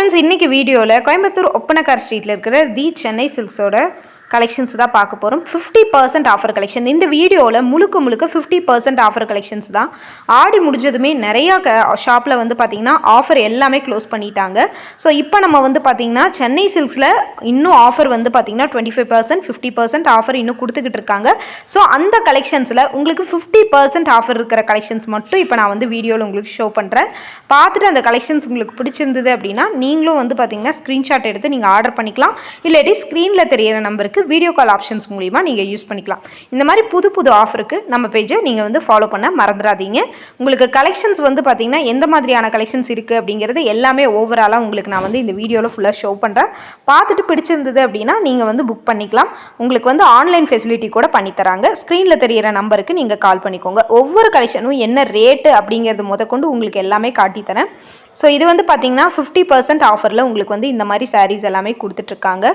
Friends, இன்னைக்கு வீடியோவில் கோயம்புத்தூர் ஒப்பனக்கார் ஸ்ட்ரீட்டில் இருக்கிற தி சென்னை சில்க்ஸோட கலெக்ஷன்ஸ் தான் பார்க்க போகிறோம். 50% ஆஃபர் கலெக்ஷன். இந்த வீடியோவில் முழுக்க 50% ஆஃபர் கலெக்ஷன்ஸ் தான். ஆடி முடிஞ்சதுமே நிறையா ஷாப்பில் வந்து பார்த்திங்கன்னா ஆஃபர் எல்லாமே க்ளோஸ் பண்ணிட்டாங்க. ஸோ இப்போ நம்ம வந்து பார்த்திங்கன்னா சென்னை சில்க்ஸில் இன்னும் ஆஃபர் வந்து பார்த்திங்கன்னா 25% 50% ஆஃபர் இன்னும் கொடுத்துக்கிட்டு இருக்காங்க. ஸோ அந்த கலெக்ஷன்ஸில் உங்களுக்கு 50% ஆஃபர் இருக்கிற கலெக்ஷன்ஸ் மட்டும் இப்போ நான் வந்து வீடியோவில் உங்களுக்கு ஷோ பண்ணுறேன். பார்த்துட்டு அந்த கலெக்ஷன்ஸ் உங்களுக்கு பிடிச்சிருந்தது அப்படின்னா நீங்களும் வந்து பார்த்திங்கன்னா ஸ்க்ரீன்ஷாட் எடுத்து நீங்கள் ஆர்டர் பண்ணிக்கலாம். இல்லாட்டி ஸ்க்ரீனில் தெரியிற நம்பருக்கு வீடியோ கால் ஆப்ஷன்ஸ் மூலிமா நீங்கள் யூஸ் பண்ணிக்கலாம். இந்த மாதிரி புது ஆஃபருக்கு நம்ம பேஜை நீங்கள் வந்து ஃபாலோ பண்ண மறந்துடாதீங்க. உங்களுக்கு கலெக்ஷன்ஸ் வந்து பார்த்தீங்கன்னா எந்த மாதிரியான கலெக்ஷன்ஸ் இருக்குது அப்படிங்கிறது எல்லாமே ஓவராலாக உங்களுக்கு நான் வந்து இந்த வீடியோவில் ஃபுல்லாக ஷோ பண்ணுறேன். பார்த்துட்டு பிடிச்சிருந்தது அப்படின்னா நீங்கள் வந்து புக் பண்ணிக்கலாம். உங்களுக்கு வந்து ஆன்லைன் ஃபெசிலிட்டி கூட பண்ணித்தராங்க. ஸ்க்ரீனில் தெரியிற நம்பருக்கு நீங்கள் கால் பண்ணிக்கோங்க. ஒவ்வொரு கலெக்ஷனும் என்ன ரேட்டு அப்படிங்கிறது முதற்கொண்டு உங்களுக்கு எல்லாமே காட்டித்தரேன். ஸோ இது வந்து பார்த்திங்கன்னா 50% ஆஃபரில் உங்களுக்கு வந்து இந்த மாதிரி சாரீஸ் எல்லாமே கொடுத்துட்ருக்காங்க.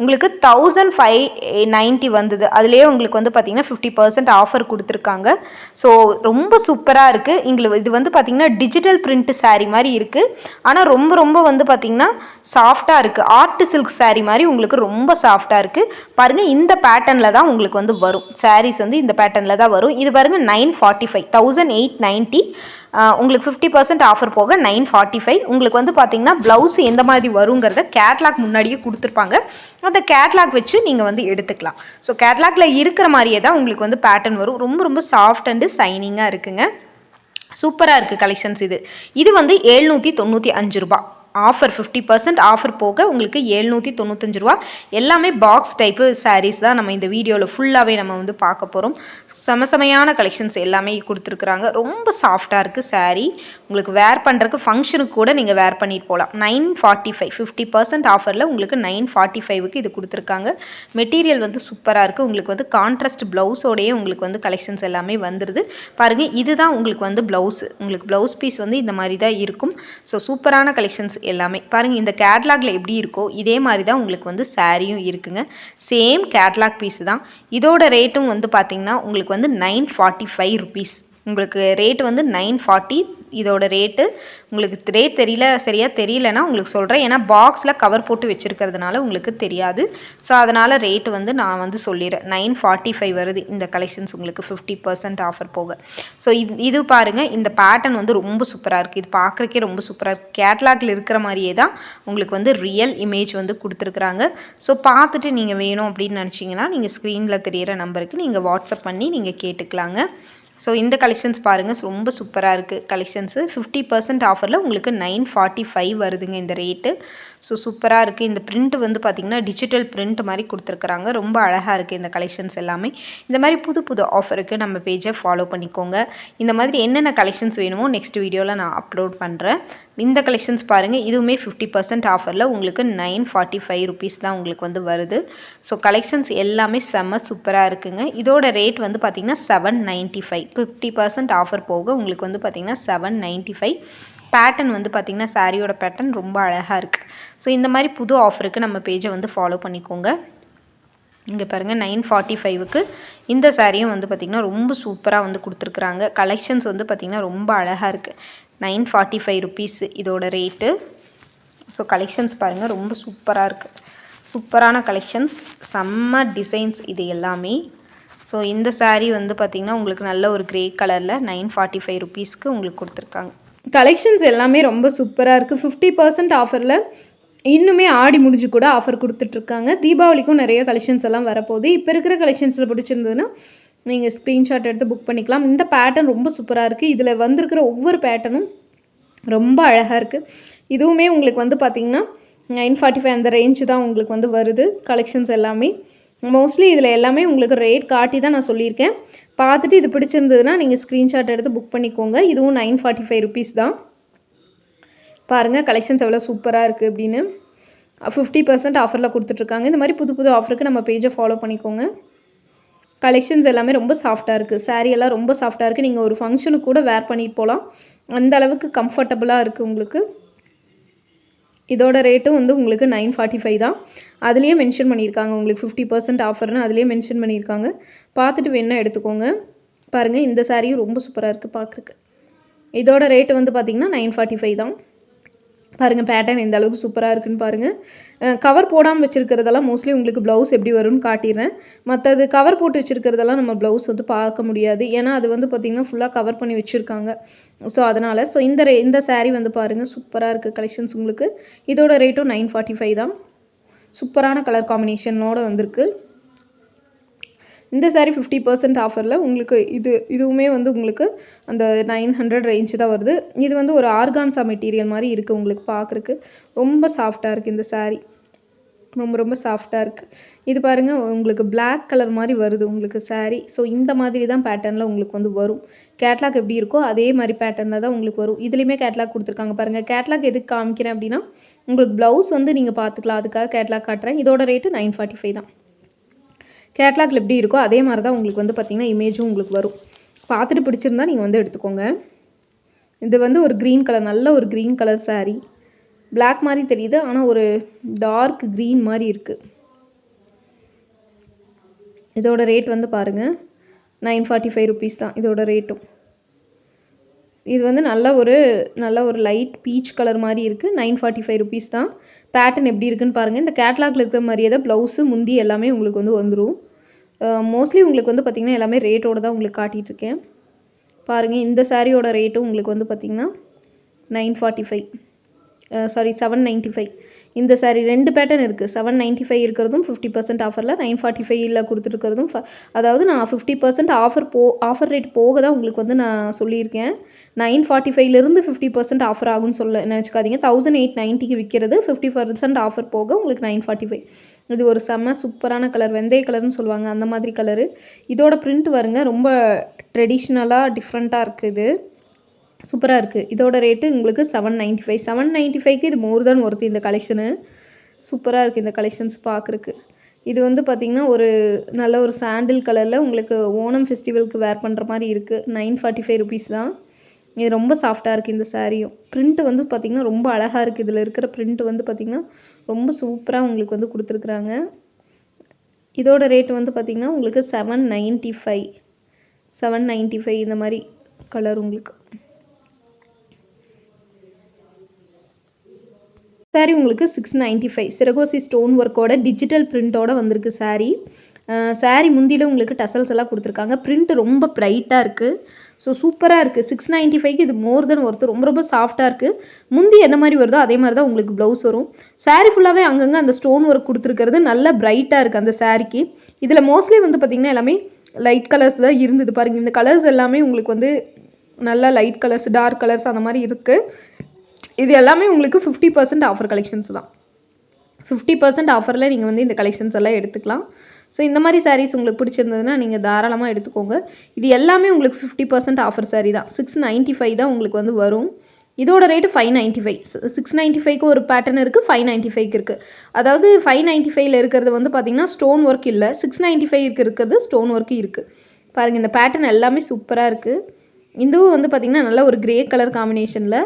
உங்களுக்கு 1590 வந்தது. அதுலேயே உங்களுக்கு வந்து பார்த்திங்கன்னா 50% ஆஃபர் கொடுத்துருக்காங்க. ஸோ ரொம்ப சூப்பராக இருக்குது. இது வந்து பார்த்திங்கன்னா டிஜிட்டல் பிரிண்ட் சாரீ மாதிரி இருக்குது. ஆனால் ரொம்ப வந்து பார்த்திங்கன்னா சாஃப்டாக இருக்குது. ஆர்ட் சில்க் சாரீ மாதிரி உங்களுக்கு ரொம்ப சாஃப்டாக இருக்குது. பாருங்கள், இந்த பேட்டர்னில் தான் உங்களுக்கு வந்து வரும். சாரீஸ் வந்து இந்த பேட்டர்னில் தான் வரும். இது பாருங்கள் 945 1890. உங்களுக்கு 50% ஆஃபர் போக 945. உங்களுக்கு வந்து பார்த்தீங்கன்னா ப்ளவுஸ் எந்த மாதிரி வருங்கிறத கேட்லாக் முன்னாடியே கொடுத்துருப்பாங்க. அந்த கேட்லாக் வச்சு நீங்கள் வந்து எடுத்துக்கலாம். ஸோ கேட்லாகில் இருக்கிற மாதிரியே தான் உங்களுக்கு வந்து பேட்டர்ன் வரும். ரொம்ப சாஃப்ட் அண்டு சைனிங்காக இருக்குங்க. சூப்பராக இருக்குது கலெக்ஷன்ஸ். இது வந்து 795 ரூபா ஆஃபர். 50% ஆஃபர் போக உங்களுக்கு 795 ரூபா. எல்லாமே பாக்ஸ் டைப்பு சாரீஸ் தான் நம்ம இந்த வீடியோவில் ஃபுல்லாகவே நம்ம வந்து பார்க்க போகிறோம். செமையான கலெக்ஷன்ஸ் எல்லாமே கொடுத்துருக்குறாங்க. ரொம்ப சாஃப்டாக இருக்குது சாரீ. உங்களுக்கு வேர் பண்ணுறதுக்கு ஃபங்க்ஷனுக்கு கூட நீங்கள் வேர் பண்ணிட்டு போகலாம். 945 50% ஆஃபரில் உங்களுக்கு 945க்கு இது கொடுத்துருக்காங்க. மெட்டீரியல் வந்து சூப்பராக இருக்குது. உங்களுக்கு வந்து கான்ட்ராஸ்ட் ப்ளவுஸோடையே உங்களுக்கு வந்து கலெக்ஷன்ஸ் எல்லாமே வந்துடுது. பாருங்கள், இதுதான் உங்களுக்கு வந்து ப்ளவுஸு. உங்களுக்கு ப்ளவுஸ் பீஸ் வந்து இந்த மாதிரி தான் இருக்கும். ஸோ சூப்பரான கலெக்ஷன்ஸ் எல்லாமே பாருங்கள். இந்த கேட்லாகில் எப்படி இருக்கோ இதே மாதிரி தான் உங்களுக்கு வந்து சாரியும் இருக்குங்க. சேம் கேட்லாக் பீஸ் தான். இதோட ரேட்டும் வந்து பார்த்திங்கன்னா உங்களுக்கு வந்து 945 ருபீஸ். உங்களுக்கு ரேட்டு வந்து 940. இதோட ரேட்டு உங்களுக்கு ரேட் சரியாக தெரியலனா உங்களுக்கு சொல்கிறேன். ஏன்னா பாக்ஸில் கவர் போட்டு வச்சுருக்கிறதுனால உங்களுக்கு தெரியாது. ஸோ அதனால் ரேட்டு வந்து நான் வந்து சொல்லிடுறேன். 945 வருது இந்த கலெக்ஷன்ஸ் உங்களுக்கு 50% ஆஃபர் போக. ஸோ இது பாருங்கள், இந்த பேட்டர்ன் வந்து ரொம்ப சூப்பராக இருக்குது. இது பார்க்குறக்கே ரொம்ப சூப்பராக இருக்குது. கேட்லாகில் இருக்கிற மாதிரியே தான் உங்களுக்கு வந்து ரியல் இமேஜ் வந்து கொடுத்துருக்குறாங்க. ஸோ பார்த்துட்டு நீங்கள் வேணும் அப்படின்னு நினச்சிங்கன்னா நீங்கள் ஸ்க்ரீனில் தெரியிற நம்பருக்கு நீங்கள் வாட்ஸ்அப் பண்ணி நீங்கள் கேட்டுக்கலாங்க. ஸோ இந்த கலெக்ஷன்ஸ் பாருங்கள், ரொம்ப சூப்பராக இருக்குது கலெக்ஷன்ஸு. 50% ஆஃபரில் உங்களுக்கு 945 வருதுங்க இந்த ரேட்டு. ஸோ சூப்பராக இருக்குது. இந்த பிரிண்ட் வந்து பார்த்திங்கன்னா டிஜிட்டல் பிரிண்ட் மாதிரி கொடுத்துருக்குறாங்க. ரொம்ப அழகாக இருக்குது இந்த கலெக்ஷன்ஸ் எல்லாமே. இந்த மாதிரி புது ஆஃபருக்கு நம்ம பேஜை ஃபாலோ பண்ணிக்கோங்க. இந்த மாதிரி என்னென்ன கலெக்ஷன்ஸ் வேணுமோ நெக்ஸ்ட் வீடியோவில் நான் அப்லோட் பண்ணுறேன். இந்த கலெக்ஷன்ஸ் பாருங்கள், இதுவுமே 50% ஆஃபரில் உங்களுக்கு 945 ருபீஸ் தான் உங்களுக்கு வந்து வருது. ஸோ கலெக்ஷன்ஸ் எல்லாமே செம்ம சூப்பராக இருக்குங்க. இதோட ரேட் வந்து பார்த்திங்கன்னா 795. 50% ஆஃபர் போக உங்களுக்கு வந்து பார்த்திங்கன்னா 795. பேட்டர்ன் வந்து பார்த்திங்கன்னா சாரியோட பேட்டர்ன் ரொம்ப அழகாக இருக்குது. ஸோ இந்த மாதிரி புது ஆஃபருக்கு நம்ம பேஜை வந்து ஃபாலோ பண்ணிக்கோங்க. இங்கே பாருங்கள், 945க்கு இந்த சாரியும் வந்து பார்த்திங்கன்னா ரொம்ப சூப்பராக வந்து கொடுத்துருக்குறாங்க. கலெக்ஷன்ஸ் வந்து பார்த்திங்கன்னா ரொம்ப அழகாக இருக்குது. 945 ருபீஸ் இதோட ரேட்டு. ஸோ கலெக்ஷன்ஸ் பாருங்கள், ரொம்ப சூப்பராக இருக்குது. சூப்பரான கலெக்ஷன்ஸ், செம்ம டிசைன்ஸ் இது எல்லாமே. ஸோ இந்த சாரீ வந்து பார்த்திங்கன்னா உங்களுக்கு நல்ல ஒரு க்ரே கலரில் 945 ருபீஸ்க்கு உங்களுக்கு கொடுத்துருக்காங்க. கலெக்ஷன்ஸ் எல்லாமே ரொம்ப சூப்பராக இருக்குது. 50% ஆஃபரில் இன்னுமே ஆடி முடிஞ்சு கூட ஆஃபர் கொடுத்துட்ருக்காங்க. தீபாவளிக்கும் நிறைய கலெக்ஷன்ஸ் எல்லாம் வரப்போகுது. இப்போ இருக்கிற கலெக்ஷன்ஸில் பிடிச்சிருந்ததுன்னா நீங்கள் ஸ்க்ரீன்ஷாட் எடுத்து புக் பண்ணிக்கலாம். இந்த பேட்டர்ன் ரொம்ப சூப்பராக இருக்குது. இதில் வந்திருக்கிற ஒவ்வொரு பேட்டர்னும் ரொம்ப அழகாக இருக்குது. இதுவுமே உங்களுக்கு வந்து பார்த்திங்கன்னா 945 அந்த ரேஞ்சு தான் உங்களுக்கு வந்து வருது. கலெக்ஷன்ஸ் எல்லாமே மோஸ்ட்லி இதில் எல்லாமே உங்களுக்கு ரேட் காட்டி தான் நான் சொல்லியிருக்கேன். பார்த்துட்டு இது பிடிச்சிருந்ததுன்னா நீங்கள் ஸ்க்ரீன்ஷாட் எடுத்து புக் பண்ணிக்கோங்க. இதுவும் 945 ருபீஸ் தான். பாருங்கள் கலெக்ஷன்ஸ் எவ்வளோ சூப்பராக இருக்குது அப்படின்னு. 50% ஆஃபரில் கொடுத்துட்ருக்காங்க. இந்த மாதிரி புது ஆஃபருக்கு நம்ம பேஜை ஃபாலோ பண்ணிக்கோங்க. கலெக்ஷன்ஸ் எல்லாமே ரொம்ப சாஃப்டாக இருக்குது. சாரீ எல்லாம் ரொம்ப சாஃப்டாக இருக்குது. நீங்கள் ஒரு ஃபங்க்ஷனுக்கு கூட வேர் பண்ணிட்டு போகலாம். அந்த அளவுக்கு கம்ஃபர்டபுளாக இருக்குது உங்களுக்கு. இதோட ரேட்டும் வந்து உங்களுக்கு 945 தான். அதுலேயே மென்ஷன் பண்ணியிருக்காங்க உங்களுக்கு 50% ஆஃபர்னு அதுலேயே மென்ஷன் பண்ணியிருக்காங்க. பார்த்துட்டு வேணா எடுத்துக்கோங்க. பாருங்கள், இந்த சாரியும் ரொம்ப சூப்பராக இருக்குது பார்க்குறக்கு. இதோட ரேட்டு வந்து பார்த்திங்கன்னா 945 தான். பாருங்கள் பேட்டர்ன் எந்த அளவுக்கு சூப்பராக இருக்குன்னு பாருங்கள். கவர் போடாமல் வச்சுருக்கிறதெல்லாம் மோஸ்ட்லி உங்களுக்கு ப்ளவுஸ் எப்படி வரும்னு காட்டிடுறேன். மற்றது கவர் போட்டு வச்சுருக்கிறதெல்லாம் நம்ம ப்ளவுஸ் வந்து பார்க்க முடியாது. ஏன்னா அது வந்து பார்த்திங்கன்னா ஃபுல்லாக கவர் பண்ணி வச்சுருக்காங்க. ஸோ அதனால் இந்த சாரீ வந்து பாருங்கள் சூப்பராக இருக்குது கலெக்ஷன்ஸ் உங்களுக்கு. இதோட ரேட்டும் 945 தான். சூப்பரான கலர் காம்பினேஷனோடு வந்திருக்கு. இந்த சாரீ 50% ஆஃபரில் உங்களுக்கு இதுவுமே வந்து உங்களுக்கு அந்த 900 ரேஞ்சு தான் வருது. இது வந்து ஒரு ஆர்கான்சா மெட்டீரியல் மாதிரி இருக்குது உங்களுக்கு பார்க்குறக்கு. ரொம்ப சாஃப்டாக இருக்குது இந்த சாரீ. ரொம்ப ரொம்ப சாஃப்டாக இருக்குது. இது பாருங்கள் உங்களுக்கு பிளாக் கலர் மாதிரி வருது உங்களுக்கு சாரீ. ஸோ இந்த மாதிரி தான் பேட்டர்னில் உங்களுக்கு வந்து வரும். கேட்லாக் எப்படி இருக்கோ அதே மாதிரி பேட்டர்னில் தான் உங்களுக்கு வரும். இதுலேயுமே கேட்லாக் கொடுத்துருக்காங்க பாருங்கள். கேட்லாக் எதுக்கு காமிக்கிறேன் அப்படின்னா உங்களுக்கு ப்ளவுஸ் வந்து நீங்கள் பார்த்துக்கலாம். அதுக்காக கேட்லாக் காட்டுறேன். இதோட ரேட்டு 945 தான். கேட்லாகில் எப்படி இருக்கோ அதே மாதிரி தான் உங்களுக்கு வந்து பார்த்திங்கன்னா இமேஜும் உங்களுக்கு வரும். பார்த்துட்டு பிடிச்சிருந்தா நீங்கள் வந்து எடுத்துக்கோங்க. இது வந்து ஒரு க்ரீன் கலர், நல்ல ஒரு க்ரீன் கலர் சாரீ. பிளாக் மாதிரி தெரியுது, ஆனால் ஒரு டார்க் க்ரீன் மாதிரி இருக்குது. இதோட ரேட் வந்து பாருங்கள் 945 ருபீஸ் தான் இதோட ரேட்டும். இது வந்து நல்ல ஒரு லைட் பீச் கலர் மாதிரி இருக்குது. 945 ருபீஸ் தான். பேட்டர்ன் எப்படி இருக்குன்னு பாருங்கள். இந்த கேட்லாகில் இருக்கிற மாதிரியே தான் ப்ளவுஸு முந்தி எல்லாமே உங்களுக்கு வந்து வந்துடும். மோஸ்ட்லி உங்களுக்கு வந்து பார்த்திங்கன்னா எல்லாமே ரேட்டோடு தான் உங்களுக்கு காட்டிகிட்ருக்கேன். பாருங்கள் இந்த சாரியோட ரேட்டும் உங்களுக்கு வந்து பார்த்திங்கன்னா 795. இந்த சாரீ 2 பேட்டர்ன் இருக்குது. 795 இருக்கிறதும் 50% ஆஃபரில், 945 கொடுத்துருக்கிறதும் அதாவது நான் 50% ஆஃபர் ரேட் போக தான் உங்களுக்கு வந்து நான் சொல்லியிருக்கேன். 945லேருந்து 50% ஆஃபர் ஆகும்னு நினச்சிக்காதீங்க. 1890க்கு விற்கிறது 50% ஆஃபர் போக உங்களுக்கு 945. இது ஒரு செம்ம சூப்பரான கலர், வெந்தய கலர்னு சொல்லுவாங்க அந்த மாதிரி கலரு. இதோட பிரிண்ட் வருங்க ரொம்ப ட்ரெடிஷ்னலாக டிஃப்ரெண்ட்டாக இருக்குது. சூப்பராக இருக்குது. இதோட ரேட்டு உங்களுக்கு 795. 795க்கு இது மோர் தென் ஒர்த் இந்த கலெக்ஷனு. சூப்பராக இருக்குது இந்த கலெக்ஷன்ஸ் பார்க்குறக்கு. இது வந்து பார்த்திங்கன்னா நல்ல ஒரு சாண்டில் கலரில் உங்களுக்கு ஓணம் ஃபெஸ்டிவலுக்கு வேர் பண்ணுற மாதிரி இருக்குது. 945 ருபீஸ் தான். இது ரொம்ப சாஃப்டாக இருக்குது இந்த சாரியும். பிரிண்ட் வந்து பார்த்திங்கன்னா ரொம்ப அழகாக இருக்குது. இதில் இருக்கிற பிரிண்ட் வந்து பார்த்திங்கன்னா ரொம்ப சூப்பராக உங்களுக்கு வந்து கொடுத்துருக்குறாங்க. இதோட ரேட் வந்து பார்த்திங்கன்னா உங்களுக்கு 795 இந்த மாதிரி கலர் உங்களுக்கு. சாரீ உங்களுக்கு 695. சிரகோசி ஸ்டோன் ஒர்க்கோட டிஜிட்டல் பிரிண்ட்டோட வந்திருக்கு சாரீ. சாரீ முந்தியில் உங்களுக்கு டசல்ஸ் எல்லாம் கொடுத்துருக்காங்க. பிரிண்ட் ரொம்ப ப்ரைட்டாக இருக்குது. ஸோ சூப்பராக இருக்குது. 695க்கு இது மோர் தென் ஒர்த்து. ரொம்ப ரொம்ப சாஃப்டாக இருக்குது. முந்தி எந்த மாதிரி வருதோ அதே மாதிரி தான் உங்களுக்கு ப்ளவுஸ் வரும். சாரீ ஃபுல்லாகவே அங்கங்கே அந்த ஸ்டோன் ஒர்க் கொடுத்துருக்கிறது நல்ல ப்ரைட்டாக இருக்குது அந்த சாரீக்கு. இதில் மோஸ்ட்லி வந்து பார்த்திங்கன்னா எல்லாமே லைட் கலர்ஸ் தான் இருந்தது பாருங்கள். இந்த கலர்ஸ் எல்லாமே உங்களுக்கு வந்து நல்லா லைட் கலர்ஸ், டார்க் கலர்ஸ் அந்த மாதிரி இருக்குது. இது எல்லாமே உங்களுக்கு 50% ஆஃபர் கலெக்ஷன்ஸ் தான். 50% ஆஃபரில் நீங்கள் வந்து இந்த கலெக்ஷன்ஸ் எல்லாம் எடுத்துக்கலாம். ஸோ இந்த மாதிரி சாரீஸ் உங்களுக்கு பிடிச்சிருந்ததுன்னா நீங்கள் தாராளமாக எடுத்துக்கோங்க. இது எல்லாமே உங்களுக்கு 50% ஆஃபர் சாரீ தான். 695 தான் உங்களுக்கு வந்து வரும். இதோட ரேட்டு 595. 695க்கு ஒரு பேட்டர்ன் இருக்குது, 595க்கு இருக்குது. அதாவது 595ல் இருக்கிறது வந்து பார்த்திங்கன்னா ஸ்டோன் ஒர்க் இல்லை, 695க்கு இருக்கிறது ஸ்டோன் ஒர்க்கு இருக்குது. பாருங்கள் இந்த பேட்டர்ன் எல்லாமே சூப்பராக இருக்குது. இதுவும் வந்து பார்த்திங்கன்னா நல்ல ஒரு கிரே கலர் காம்பினேஷனில்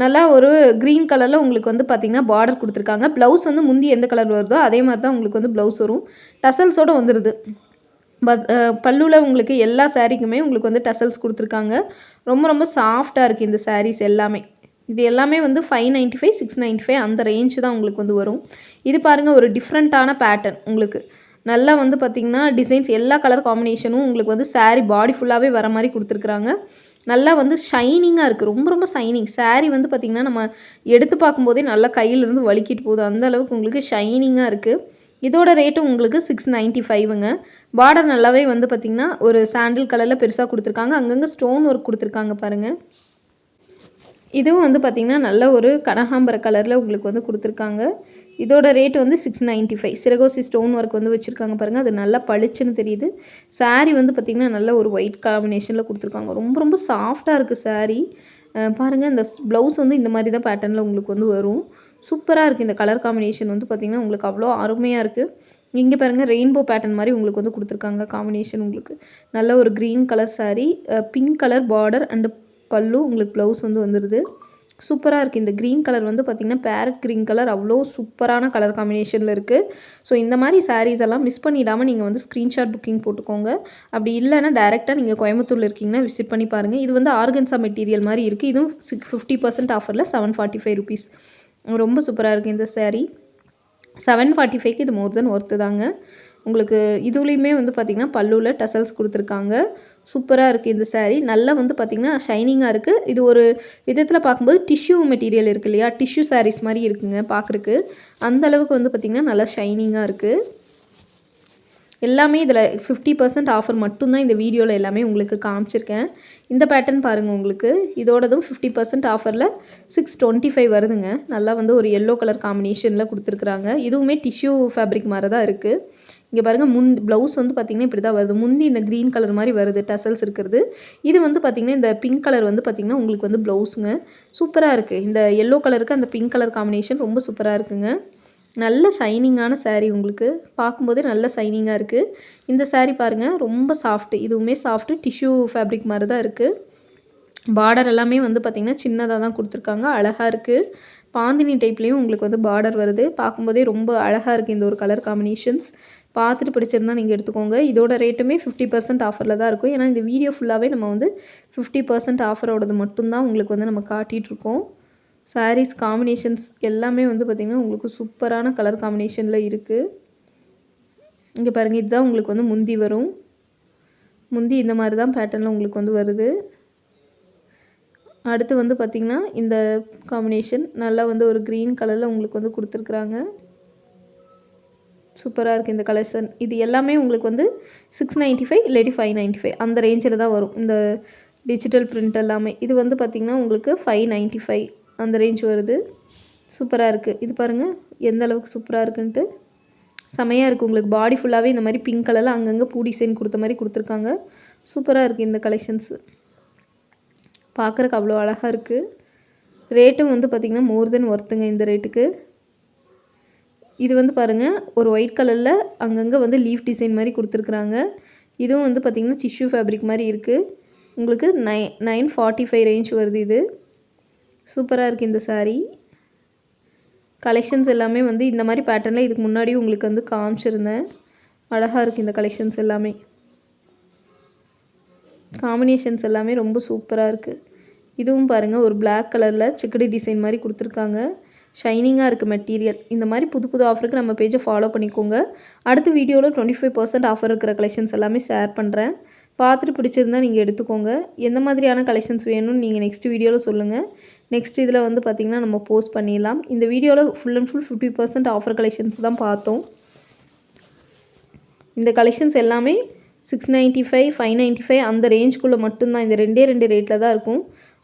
நல்லா ஒரு க்ரீன் கலரில் உங்களுக்கு வந்து பார்த்திங்கன்னா பார்டர் கொடுத்துருக்காங்க. ப்ளவுஸ் வந்து முந்தி எந்த கலர் வருதோ அதே மாதிரி தான் உங்களுக்கு வந்து ப்ளவுஸ் வரும். டசல்ஸோடு வந்துடுது. பல்லுவில் உங்களுக்கு எல்லா சாரீக்குமே உங்களுக்கு வந்து டசல்ஸ் கொடுத்துருக்காங்க. ரொம்ப ரொம்ப சாஃப்டாக இருக்குது இந்த சாரீஸ் எல்லாமே. இது எல்லாமே வந்து 595, 695 அந்த ரேஞ்சு தான் உங்களுக்கு வந்து வரும். இது பாருங்கள் ஒரு டிஃப்ரெண்ட்டான பேட்டர்ன் உங்களுக்கு. நல்லா வந்து பார்த்திங்கன்னா டிசைன்ஸ் எல்லா கலர் காம்பினேஷனும் உங்களுக்கு வந்து சாரீ பாடி ஃபுல்லாகவே வர மாதிரி கொடுத்துருக்குறாங்க. நல்லா வந்து ஷைனிங்காக இருக்குது. ரொம்ப ரொம்ப ஷைனிங். சாரீ வந்து பார்த்திங்கன்னா நம்ம எடுத்து பார்க்கும்போதே நல்லா கையிலேருந்து வலிக்கிட்டு போகுது. அந்த அளவுக்கு உங்களுக்கு ஷைனிங்காக இருக்குது. இதோட ரேட்டு உங்களுக்கு 695ங்க. பார்டர் நல்லாவே வந்து பார்த்திங்கன்னா ஒரு சாண்டில் கலரில் பெருசாக கொடுத்துருக்காங்க. அங்கங்கே ஸ்டோன் ஒர்க் கொடுத்துருக்காங்க பாருங்கள். இதுவும் வந்து பார்த்திங்கன்னா நல்ல ஒரு கனகாம்பர கலரில் உங்களுக்கு வந்து கொடுத்துருக்காங்க. இதோட ரேட் வந்து 695. சிரகோசி ஸ்டோன் ஒர்க் வந்து வச்சுருக்காங்க பாருங்கள். அது நல்லா பளிச்சுன்னு தெரியுது. சாரீ வந்து பார்த்திங்கன்னா நல்ல ஒரு ஒயிட் காம்பினேஷனில் கொடுத்துருக்காங்க. ரொம்ப ரொம்ப சாஃப்டாக இருக்குது சாரீ. பாருங்கள் இந்த ப்ளவுஸ் வந்து இந்த மாதிரி தான் பேட்டர்னில் உங்களுக்கு வந்து வரும். சூப்பராக இருக்குது. இந்த கலர் காம்பினேஷன் வந்து பார்த்திங்கன்னா உங்களுக்கு அவ்வளோ அருமையாக இருக்குது. இங்கே பாருங்கள் ரெயின்போ பேட்டர்ன் மாதிரி உங்களுக்கு வந்து கொடுத்துருக்காங்க காம்பினேஷன் உங்களுக்கு. நல்ல ஒரு green colour sari, pink colour border and பல்லு உங்களுக்கு ப்ளவுஸ் வந்து வந்துடுது. சூப்பராக இருக்குது. இந்த க்ரீன் கலர் வந்து பார்த்திங்கன்னா பேரட் க்ரீன் கலர் அவ்வளோ சூப்பரான கலர் காம்பினேஷனில் இருக்குது. ஸோ இந்த மாதிரி சாரீஸ் எல்லாம் மிஸ் பண்ணிடாமல் நீங்கள் வந்து ஸ்க்ரீன்ஷாட் புக்கிங் போட்டுக்கோங்க. அப்படி இல்லைன்னா டேரெக்டாக நீங்கள் கோயம்புத்தூரில் இருக்கீங்கன்னா விசிட் பண்ணி பாருங்கள். இது வந்து ஆர்கன்சா மெட்டீரியல் மாதிரி இருக்குது. இதுவும் 50% ஆஃபரில் 745 ருபீஸ். ரொம்ப சூப்பராக இருக்குது இந்த saree. 745க்கு இது மோர் தென் ஒர்த்து தாங்க. உங்களுக்கு இதுலேயுமே வந்து பார்த்திங்கன்னா பல்லுவில் டசல்ஸ் கொடுத்துருக்காங்க. சூப்பராக இருக்குது இந்த saree. நல்லா வந்து பார்த்திங்கன்னா ஷைனிங்காக இருக்குது. இது ஒரு விதத்தில் பார்க்கும்போது டிஷ்யூ மெட்டீரியல் இருக்குது இல்லையா, டிஷ்யூ sarees மாதிரி இருக்குங்க பார்க்குறக்கு. அந்தளவுக்கு வந்து பார்த்திங்கன்னா நல்லா ஷைனிங்காக இருக்குது. எல்லாமே இதில் 50% ஆஃபர் மட்டும்தான் இந்த வீடியோவில் எல்லாமே உங்களுக்கு காமிச்சிருக்கேன். இந்த பேட்டர்ன் பாருங்கள், உங்களுக்கு இதோடதும் 50% ஆஃபரில் 625 வருதுங்க. நல்லா வந்து ஒரு எல்லோ கலர் காம்பினேஷனில் கொடுத்துருக்குறாங்க. இதுவுமே டிஷ்யூ ஃபேப்ரிக் மாதிரி தான் இருக்குது. இங்கே பாருங்கள், ப்ளவுஸ் வந்து பார்த்திங்கன்னா இப்படி தான் வருது. முந்தி இந்த க்ரீன் கலர் மாதிரி வருது டசல்ஸ் இருக்கிறது. இது வந்து பார்த்திங்கன்னா இந்த பிங்க் கலர் வந்து பார்த்திங்கன்னா உங்களுக்கு வந்து ப்ளவுஸுங்க. சூப்பராக இருக்குது. இந்த எல்லோ கலருக்கு அந்த பிங்க் கலர் காம்பினேஷன் ரொம்ப சூப்பராக இருக்குங்க. நல்ல ஷைனிங்கான saree, உங்களுக்கு பார்க்கும்போதே நல்ல ஷைனிங்காக இருக்குது. இந்த saree பாருங்கள், ரொம்ப சாஃப்ட்டு. இதுவுமே சாஃப்ட்டு டிஷ்யூ ஃபேப்ரிக் மாதிரி தான் இருக்குது. பார்டர் எல்லாமே வந்து பார்த்திங்கன்னா சின்னதாக தான் கொடுத்துருக்காங்க. அழகாக இருக்குது. பாந்தினி டைப்லேயும் உங்களுக்கு வந்து பார்டர் வருது. பார்க்கும்போதே ரொம்ப அழகாக இருக்குது இந்த ஒரு கலர் காம்பினேஷன்ஸ். பார்த்துட்டு பிடிச்சிருந்தா நீங்கள் எடுத்துக்கோங்க. இதோட ரேட்டுமே 50% ஆஃபரில் தான் இருக்கும். ஏன்னா இந்த வீடியோ ஃபுல்லாகவே நம்ம வந்து 50% ஆஃபரோடது மட்டும்தான் உங்களுக்கு வந்து நம்ம காட்டிகிட்ருக்கோம். சாரீஸ் காம்பினேஷன்ஸ் எல்லாமே வந்து பார்த்திங்கன்னா உங்களுக்கு சூப்பரான கலர் காம்பினேஷனில் இருக்குது. இங்கே பாருங்கள், இதுதான் உங்களுக்கு வந்து முந்தி வரும். முந்தி இந்த மாதிரி தான் பேட்டர்னில் உங்களுக்கு வந்து வருது. அடுத்து வந்து பார்த்திங்கன்னா இந்த காம்பினேஷன் நல்லா வந்து ஒரு க்ரீன் கலரில் உங்களுக்கு வந்து கொடுத்துருக்குறாங்க. சூப்பராக இருக்குது இந்த கலெக்ஷன். இது எல்லாமே உங்களுக்கு வந்து 695 இல்லாட்டி 595 அந்த ரேஞ்சில் தான் வரும். இந்த டிஜிட்டல் பிரிண்ட் எல்லாமே இது வந்து பார்த்திங்கன்னா உங்களுக்கு 595 அந்த ரேஞ்ச் வருது. சூப்பராக இருக்குது. இது பாருங்கள் எந்த அளவுக்கு சூப்பராக இருக்குன்ட்டு. செமையாக இருக்குது. உங்களுக்கு பாடி ஃபுல்லாகவே இந்த மாதிரி பிங்க் கலரில் அங்கங்கே பூ டிசைன் கொடுத்த மாதிரி கொடுத்துருக்காங்க. சூப்பராக இருக்குது இந்த கலெக்ஷன்ஸு. பார்க்குறக்கு அவ்வளோ அழகாக இருக்குது. ரேட்டும் வந்து பார்த்திங்கன்னா மோர் தென் ஒர்த்துங்க இந்த ரேட்டுக்கு. இது வந்து பாருங்கள், ஒரு ஒயிட் கலரில் அங்கங்கே வந்து லீஃப் டிசைன் மாதிரி கொடுத்துருக்குறாங்க. இதுவும் வந்து பார்த்திங்கன்னா டிஷ்யூ ஃபேப்ரிக் மாதிரி இருக்குது. உங்களுக்கு 945 ரேஞ்ச் வருது இது. சூப்பராக இருக்குது இந்த saree. கலெக்ஷன்ஸ் எல்லாமே வந்து இந்த மாதிரி பேட்டர்னில் இதுக்கு முன்னாடி உங்களுக்கு வந்து காமிச்சிருந்தேன். அழகாக இருக்குது இந்த கலெக்ஷன்ஸ் எல்லாமே. காம்பினேஷன்ஸ் எல்லாமே ரொம்ப சூப்பராக இருக்குது. இதுவும் பாருங்கள், ஒரு பிளாக் கலரில் சிக்கடி டிசைன் மாதிரி கொடுத்துருக்காங்க. ஷைனிங்காக இருக்குது மெட்டீரியல். இந்த மாதிரி புது புது ஆஃபருக்கு நம்ம பேஜை ஃபாலோ பண்ணிக்கோங்க. அடுத்த வீடியோவில் 25% ஆஃபர் இருக்கிற கலெக்ஷன்ஸ் எல்லாமே ஷேர் பண்ணுறேன். பார்த்துட்டு பிடிச்சிருந்தா நீங்கள் எடுத்துக்கோங்க. எந்த மாதிரியான கலெக்ஷன்ஸ் வேணும்னு நீங்கள் நெக்ஸ்ட் வீடியோவில் சொல்லுங்கள். நெக்ஸ்ட் இதில் வந்து பார்த்திங்கன்னா நம்ம போஸ்ட் பண்ணிடலாம். இந்த வீடியோவில் full and full 50% offer collections தான் பார்த்தோம். இந்த கலெக்ஷன்ஸ் எல்லாமே 695 595 அந்த ரேஞ்சுக்குள்ளே மட்டும்தான். இந்த ரெண்டு ரேட்டில் தான் இருக்கும்.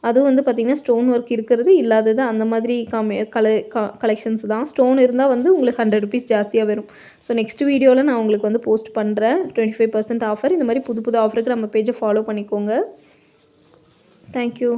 அதுவும் வந்து பார்த்திங்கன்னா ஸ்டோன் ஒர்க் இருக்கிறது இல்லாதது அந்த மாதிரி கலெக்ஷன்ஸ் தான். ஸ்டோன் இருந்தால் வந்து உங்களுக்கு 100 rupees ஜாஸ்தியாக வரும். ஸோ நெக்ஸ்ட் வீடியோவில் நான் உங்களுக்கு வந்து போஸ்ட் பண்ணுறேன். 25% ஆஃபர். இந்த மாதிரி புது புது ஆஃபருக்கு நம்ம பேஜை ஃபாலோ பண்ணிக்கோங்க. தேங்க்யூ.